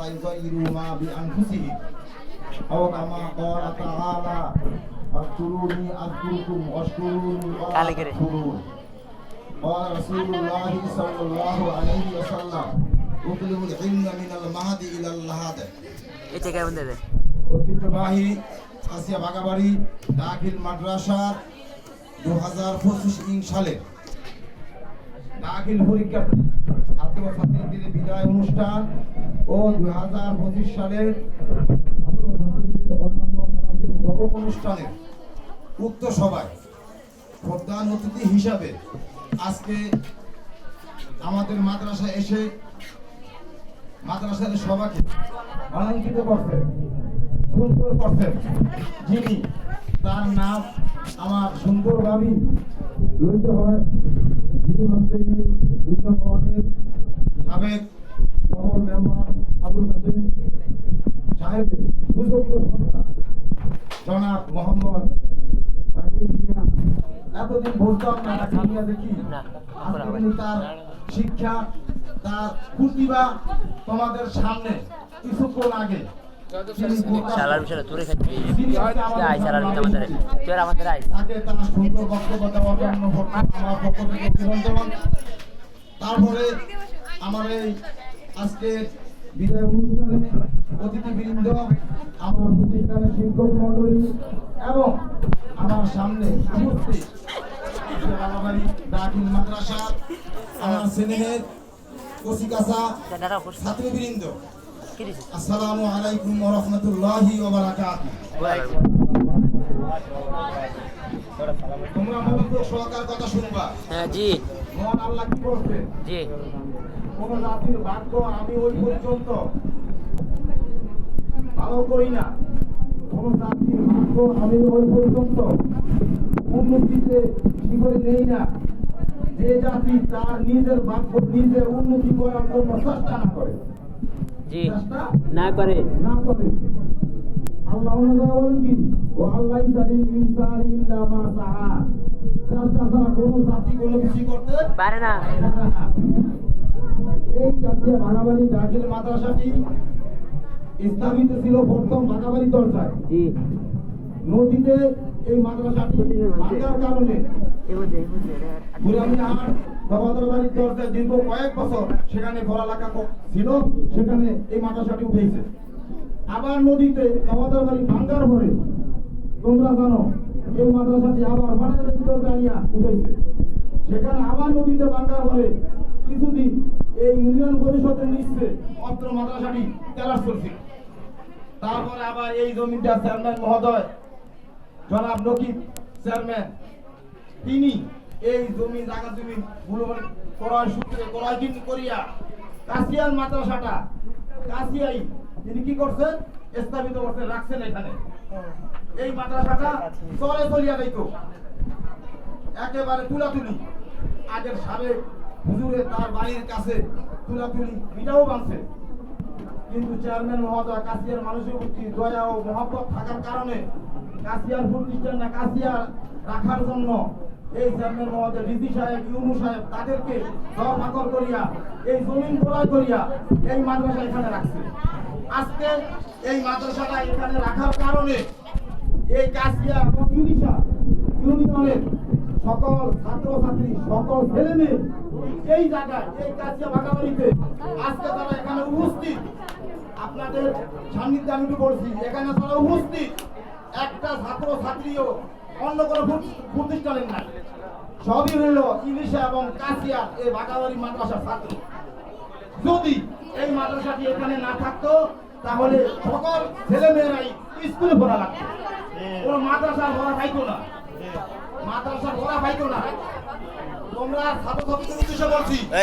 يغيروا ما بأنفسهم أو كما قال تعالى فاذكروني أذكركم واشكروني ولا تكفرون قال رسول الله صلى الله عليه وسلم اطلب العلم من المهد إلى اللحد ঐতিহ্যবাহী কাশিয়া বাগাবাড়ি দাখিল মাদ্রাসার 2025 সালে দাখিল পরীক্ষার্থী ছাত্রছাত্রীদের বিদায় অনুষ্ঠান ও 2025 সালের অন্যান্য অনুষ্ঠানের উক্ত সভায় প্রধান অতিথি হিসাবে আজকে আমাদের মাদ্রাসায় এসে মাদ্রাসার সভাকে অলঙ্কৃত করছেন, সুন্দর করছেন, যিনি তার নাম আমার সুন্দরভাবে লইতে হয়, যিনি হচ্ছে বিভিন্ন ওয়ার্ডের সাবেক শহর মেম্বার আবুল কাসেম সাহেবের সুযোগ্য সন্তান জনাব মোহাম্মদ রাকিব মিয়া। এতদিন বলতাম না রাকিব মিয়া দেখি, আজকে কিন্তু তার শিক্ষা, তার প্রতিভা তোমাদের সামনে কিছুক্ষণ আগে শালার বিষয়ে তোরে খাচ্ছি আই শালার আমাদের তোর আমাদের আই তাকে তার সুন্দর বক্তব্য দেওয়ার জন্য আমার পক্ষ থেকে অভিনন্দন। তারপরে আমার এই আজকে বিদায় অনুষ্ঠানে অতিথিবৃন্দ, আমার প্রতিষ্ঠানের শিক্ষক মন্ডলী এবং আমার সামনে উপস্থিত বাগাবাড়ি দাখিল মাদ্রাসা আমার ছেলেমেয়ের কচিকাচা ছাত্রবৃন্দ, আসসালামু আলাইকুম ওয়া রাহমাতুল্লাহি ওয়া বারাকাতুহু। তোমরা মনোযোগ সহকারে কথা শুনবা। হ্যাঁ জি। মহান আল্লাহ কি বলছে? জি। কোন জাতির ভাগ্য আমি ওই পর্যন্ত ভালো করি না, কোন জাতির ভাগ্য আমি ওই পর্যন্ত উন্নতিতে শিখরে নেই না যে জাতি তার নিজের ভাগ্য নিজে উন্নতি করার জন্য চেষ্টা না করে। জি, না করে আল্লাহ বলেন কি, ও আল্লাহ জালিল ইনসানি ইল্লা মা সাআ, চেষ্টা ছাড়া কোনো জাতি কোনো কিছু করতে পারে না। এই কাছিয়া বাগাবাড়ি দাখিল মাদ্রাসাটি স্থাপিত ছিল প্রথম বাগাবাড়ি দরজায়। জি। নদীতে এই মাদ্রাসাটি ভাঙার কারণে বুড়ামিয়ার বাবাদের বাড়ির দরজায় দীর্ঘ কয়েক বছর সেখানে পড়ালেখা ছিল, সেখানে এই মাদ্রাসাটি উঠেছে। আবার নদীতে বাবাদের বাড়ি ভাঙার পরে তোমরা জানো এই মাদ্রাসাটি আবার মাদ্রাসার দরজায় নিয়ে উঠেছে, সেখানে আবার নদীতে ভাঙার পরে কিছুদিন এই ইউনিয়ন পরিষদের নিচে অত্র মাদ্রাসাটি তেলাশ চলছে। তারপরে আবার এই জমিটা চেয়ারম্যান মহোদয় জনাব নকিব চেয়ারম্যান, তিনি এই জমি জায়গা জমি ক্রয় সূত্রে ক্রয় কিন করিয়া কাশিয়ার মাদ্রাসাটা কাশিয়াই তিনি কি করছেন, স্থাপিত করছেন, রাখছেন এখানে। এই মাদ্রাসাটা চলে চলিয়া যাইতো একেবারে তুলাতুলি, আগের সাবেক হুজুরে তার বাড়ির কাছে তুলাতুলি এটাও বানছে, কিন্তু চেয়ারম্যান মহোদয় কাশিয়ার মানুষের প্রতি দয়া ও মহব্বত থাকার কারণে কাশিয়ার প্রতিষ্ঠান না কাশিয়ার রাখার জন্য এই চেয়ারম্যান মহোদয় রিজি সাহেব, ইউনু সাহেব তাদেরকে দরমাকর করিয়া এই জমিন ক্রয় করিয়া এই মাদ্রাসা এখানে রাখছে। আজকে এই মাদ্রাসাটা এখানে রাখার কারণে এই কাশিয়া এবং ইউনিয়নের সকল ছাত্রছাত্রী, সকল ছেলে মেয়ে এই জায়গায় এই কাশিয়া বাগাবাড়িতে আজকে তারা এখানে উপস্থিত। আপনাদের সান্নিধ্যে আমি বলছি, এখানে তারা উপস্থিত একটা ছাত্র ছাত্রীও অন্য কোনো প্রতিষ্ঠানের নাই, সবই হইল ইলিশা এবং কাশিয়া এই বাগাবাড়ি মাদ্রাসার ছাত্র। যদি এই মাদ্রাসাটি এখানে না থাকতো তাহলে সকল ছেলে মেয়েরাই স্কুলে পড়া লাগতো, কোনো মাদ্রাসার পড়া পাইতো না, মাদ্রাসার পড়া পাইতো না। তোমরা ছাত্রছাত্রীদের উদ্দেশ্যে বলছি